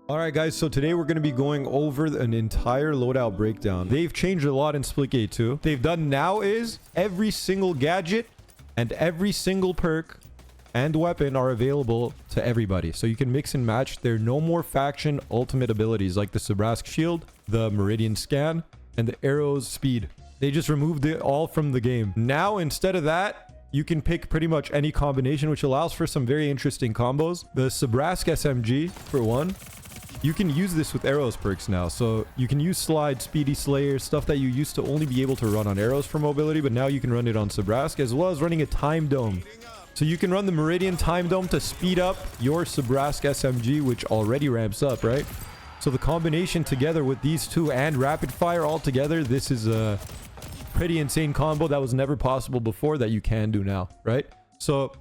Alright guys, so today we're going to be going over an entire loadout breakdown. They've changed a lot in Splitgate 2. They've done now is every single gadget and every single perk and weapon are available to everybody. So you can mix and match. There are no more faction ultimate abilities like the Sabrask Shield, the Meridian Scan, and the Arrow's Speed. They just removed it all from the game. Now instead of that, you can pick pretty much any combination, which allows for some very interesting combos. The Sabrask SMG, for one. You can use this with Arrows perks now. So you can use Slide, Speedy Slayer, stuff that you used to only be able to run on Arrows for mobility, but now you can run it on Sabrask, as well as running a Time Dome. So you can run the Meridian Time Dome to speed up your Sabrask SMG, which already ramps up, right? So the combination together with these two and Rapid Fire all together, this is a pretty insane combo that was never possible before that you can do now, right? So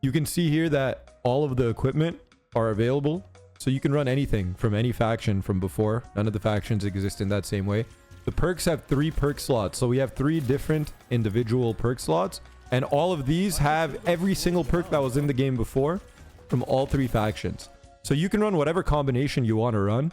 you can see here that all of the equipment are available. So you can run anything from any faction from before. None of the factions exist in that same way. The perks have 3 perk slots. So we have 3 different individual perk slots. And all of these have every single perk that was in the game before from all 3 factions. So you can run whatever combination you want to run.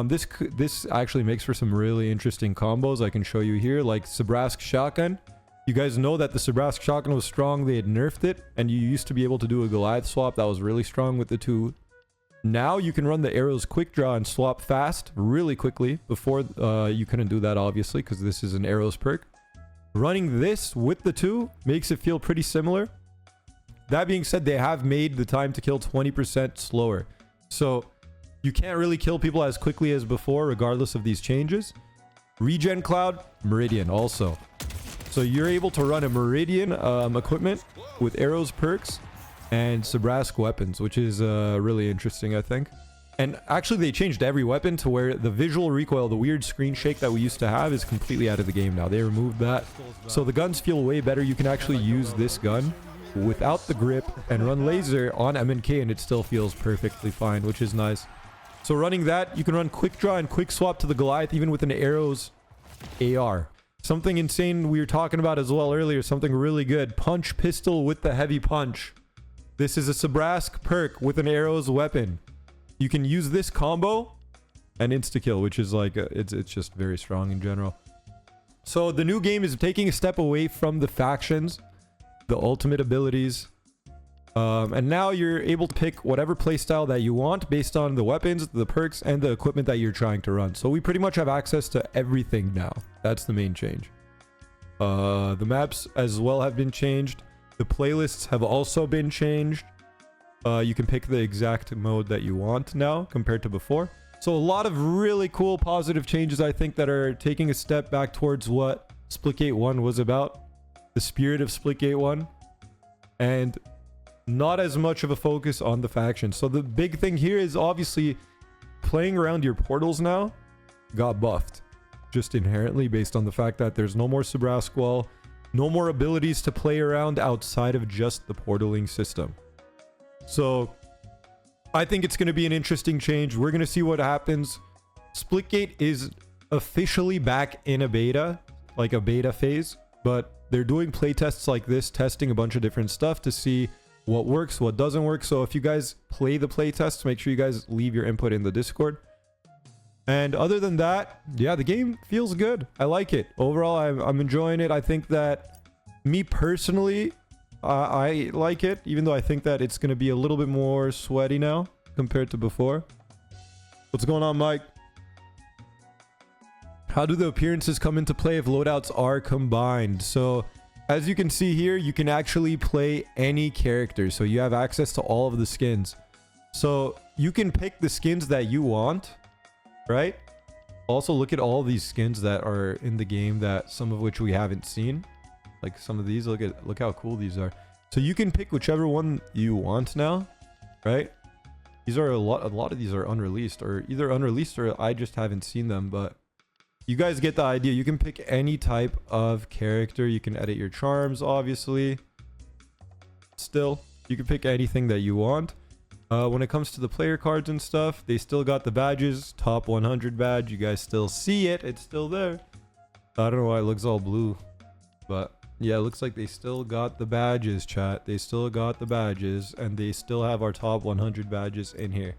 This actually makes for some really interesting combos I can show you here. Like Sabrask Shotgun. You guys know that the Sabrask Shotgun was strong. They had nerfed it. And you used to be able to do a Goliath swap that was really strong with the 2. Now you can run the Arrows Quick Draw and swap fast really quickly. Before you couldn't do that obviously because this is an Arrows perk. Running this with the 2 makes it feel pretty similar. That being said, they have made the time to kill 20% slower. So you can't really kill people as quickly as before regardless of these changes. Regen Cloud, Meridian also. So you're able to run a Meridian equipment with Arrows perks and Sabrask weapons, which is really interesting, I think. And actually, they changed every weapon to where the visual recoil, the weird screen shake that we used to have, is completely out of the game now. They removed that. So the guns feel way better. You can actually use this gun without the grip and run laser on M&K, and it still feels perfectly fine, which is nice. So running that, you can run Quick Draw and Quick Swap to the Goliath, even with an Arrows AR. Something insane we were talking about as well earlier, something really good. Punch Pistol with the Heavy Punch. This is a Sabrask perk with an Arrows weapon. You can use this combo and insta-kill, which is like, it's just very strong in general. So the new game is taking a step away from the factions, the ultimate abilities. And now you're able to pick whatever playstyle that you want based on the weapons, the perks, and the equipment that you're trying to run. So we pretty much have access to everything now. That's the main change. The maps as well have been changed. The playlists have also been changed. You can pick the exact mode that you want now compared to before. So a lot of really cool positive changes, I think, that are taking a step back towards what Splitgate 1 was about. The spirit of Splitgate 1. And not as much of a focus on the faction. So the big thing here is obviously playing around your portals now got buffed. Just inherently based on the fact that there's no more Sabrask Wall. No more abilities to play around outside of just the portaling system. So I think it's going to be an interesting change. We're going to see what happens. Splitgate is officially back in a beta, like a beta phase, but they're doing playtests like this, testing a bunch of different stuff to see what works, what doesn't work. So if you guys play the playtests, make sure you guys leave your input in the Discord. And other than that, yeah, the game feels good. I like it. Overall, I'm enjoying it. I think that me personally, I like it, even though I think that it's going to be a little bit more sweaty now compared to before. What's going on, Mike? How do the appearances come into play if loadouts are combined? So as you can see here, you can actually play any character. So you have access to all of the skins. So you can pick the skins that you want. Right? Also, look at all these skins that are in the game, that some of which we haven't seen. Like some of these, look how cool these are. So you can pick whichever one you want now, right? These are a lot of these are unreleased, or either unreleased or I just haven't seen them, but you guys get the idea. You can pick any type of character. You can edit your charms, obviously. Still, you can pick anything that you want. When it comes to the player cards and stuff, they still got the badges. Top 100 badge. You guys still see it. It's still there. I don't know why it looks all blue. But yeah, it looks like they still got the badges, chat. They still got the badges. And they still have our top 100 badges in here.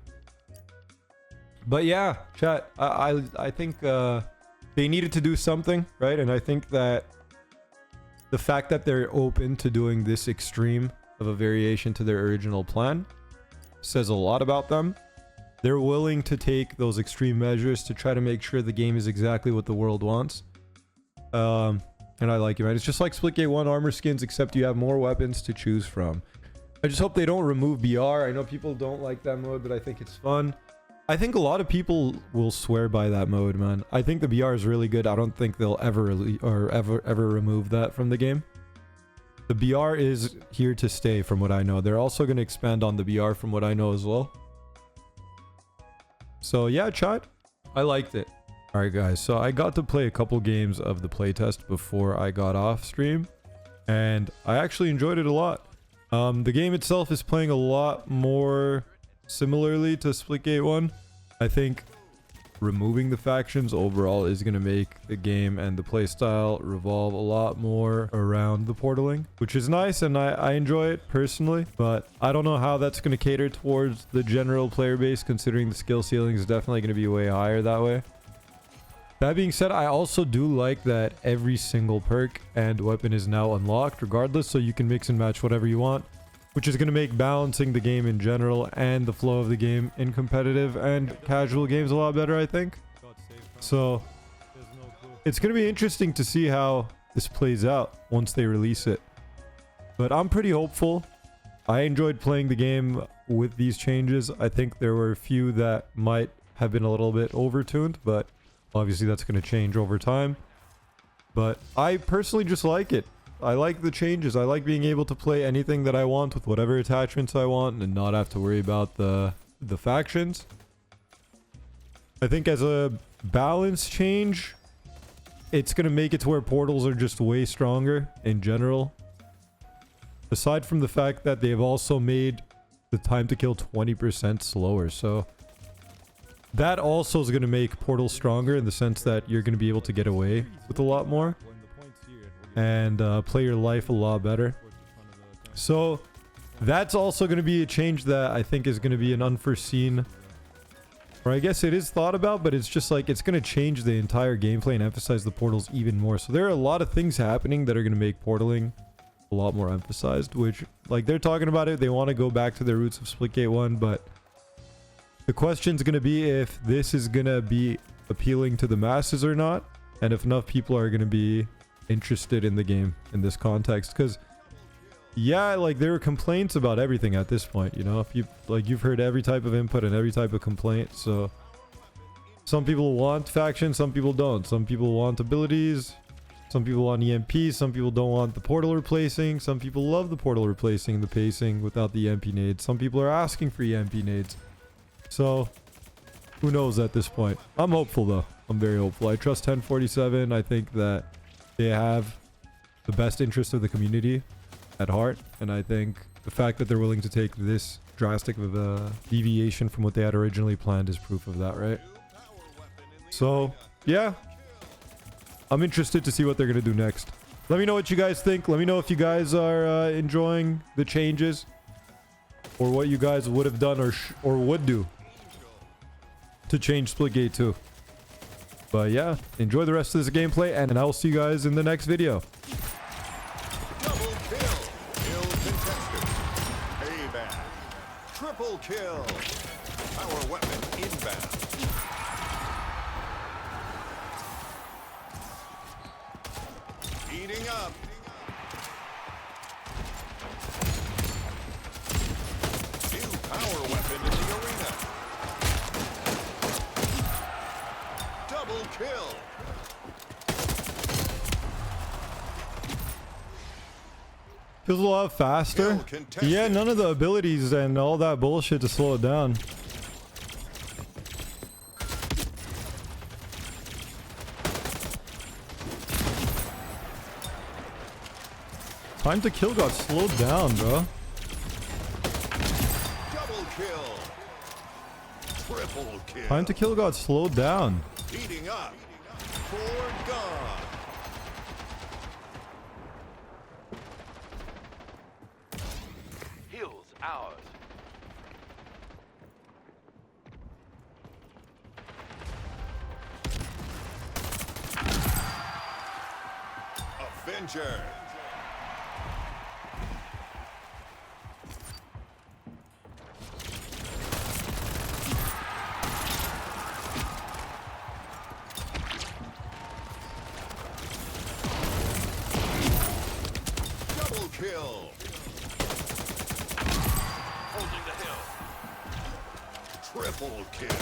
But yeah, chat. I think they needed to do something, right? And I think that the fact that they're open to doing this extreme of a variation to their original plan says a lot about them. They're willing to take those extreme measures to try to make sure the game is exactly what the world wants. And I like it, man. It's just like Splitgate 1 armor skins, except you have more weapons to choose from. I just hope they don't remove BR. I know people don't like that mode, but I think it's fun. I think a lot of people will swear by that mode, man. I think the BR is really good. I don't think they'll ever remove that from the game. The BR is here to stay from what I know. They're also going to expand on the BR from what I know as well. So yeah, chat. I liked it. Alright guys, so I got to play a couple games of the playtest before I got off stream. And I actually enjoyed it a lot. The game itself is playing a lot more similarly to Splitgate 1. I think removing the factions overall is going to make the game and the playstyle revolve a lot more around the portaling, which is nice, and I enjoy it personally, but I don't know how that's going to cater towards the general player base, considering the skill ceiling is definitely going to be way higher that way. That being said, I also do like that every single perk and weapon is now unlocked regardless, so you can mix and match whatever you want, which is going to make balancing the game in general and the flow of the game in competitive and casual games a lot better, I think. So it's going to be interesting to see how this plays out once they release it. But I'm pretty hopeful. I enjoyed playing the game with these changes. I think there were a few that might have been a little bit overtuned, but obviously that's going to change over time. But I personally just like it. I like the changes. I like being able to play anything that I want with whatever attachments I want and not have to worry about the factions. I think as a balance change, it's going to make it to where portals are just way stronger in general. Aside from the fact that they've also made the time to kill 20% slower. So that also is going to make portals stronger in the sense that you're going to be able to get away with a lot more and play your life a lot better. So that's also going to be a change that I think is going to be an unforeseen, or I guess it is thought about, but it's just like it's going to change the entire gameplay and emphasize the portals even more. So there are a lot of things happening that are going to make portaling a lot more emphasized, which, like, they're talking about it. They want to go back to their roots of Splitgate 1, but the question's going to be if this is going to be appealing to the masses or not, and if enough people are going to be interested in the game in this context. Because yeah, like, there are complaints about everything at this point, you know. If you like, you've heard every type of input and every type of complaint. So some people want factions, some people don't. Some people want abilities, some people want EMP, some people don't want the portal replacing, some people love the portal replacing the pacing without the EMP nades. Some people are asking for EMP nades. So who knows at this point. I'm hopeful though. I'm very hopeful. I trust 1047. I think that they have the best interest of the community at heart, and I think the fact that they're willing to take this drastic of a deviation from what they had originally planned is proof of that, right? So yeah, I'm interested to see what they're gonna do next. Let me know what you guys think. Let me know if you guys are enjoying the changes, or what you guys would have done or would do to change Splitgate 2. But yeah, enjoy the rest of this gameplay, and I will see you guys in the next video. Double kill. Kill contested. Payback. Triple kill. Power weapon inbound. Heating up. New power weapon in the arena. Double kill. Feels a lot faster. Yeah, none of the abilities and all that bullshit to slow it down. Time to kill got slowed down, bro. Double kill. Triple kill. Time to kill got slowed down. Heating up. For God. Hills ours. Avenger. Double kill. Holding the hill. Triple kill.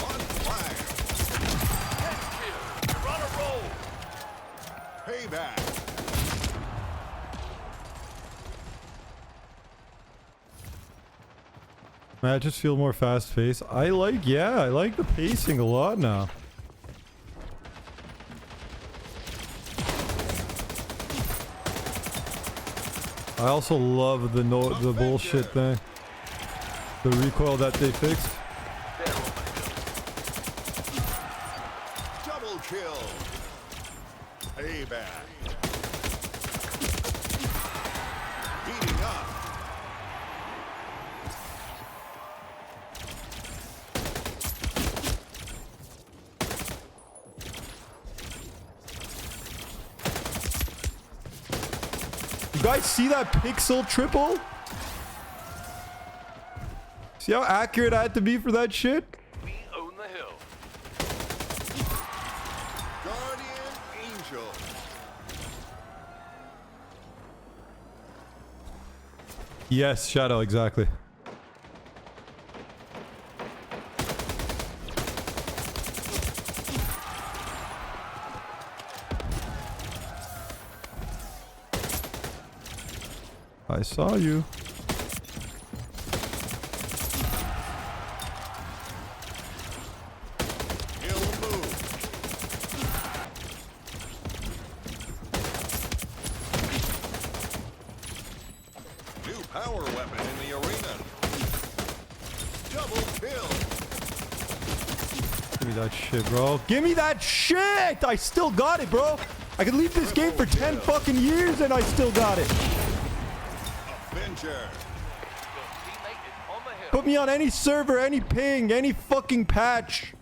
On fire. Head kill. You're on a roll. Payback. Man, I just feel more fast-paced. I like the pacing a lot now. I also love the bullshit thing. The recoil that they fixed. Double kill. Payback. Heating up. You guys see that pixel triple? See how accurate I had to be for that shit? We own the hill. Guardian Angel. Yes, Shadow, exactly. I saw you. He'll move. New power weapon in the arena. Double kill. Give me that shit, bro. Give me that shit! I still got it, bro. I could leave this game for 10 fucking years and I still got it. Avenger. Put me on any server, any ping, any fucking patch.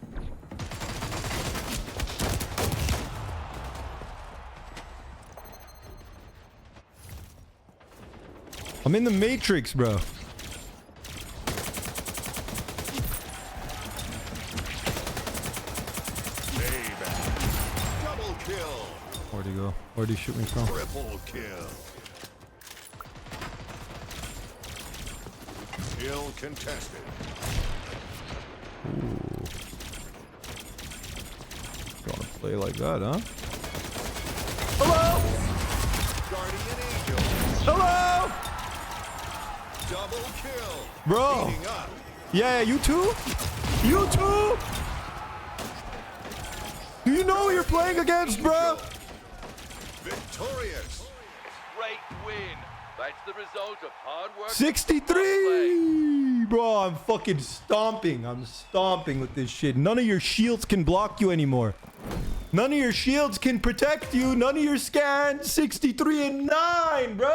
I'm in the Matrix, bro. Payback. Double kill. Where'd he go? Where'd he shoot me from? Triple kill. Kill contested. Ooh. Gonna play like that, huh? Hello? Guardian Angel. Hello? Double kill. Bro. Heating up. Yeah, you too? You too? Do you know who you're playing against, bro? Victorious. Great win. That's the result of hard work. 63! Bro, I'm fucking stomping. I'm stomping with this shit. None of your shields can block you anymore. None of your shields can protect you. None of your scans. 63 and 9, bro.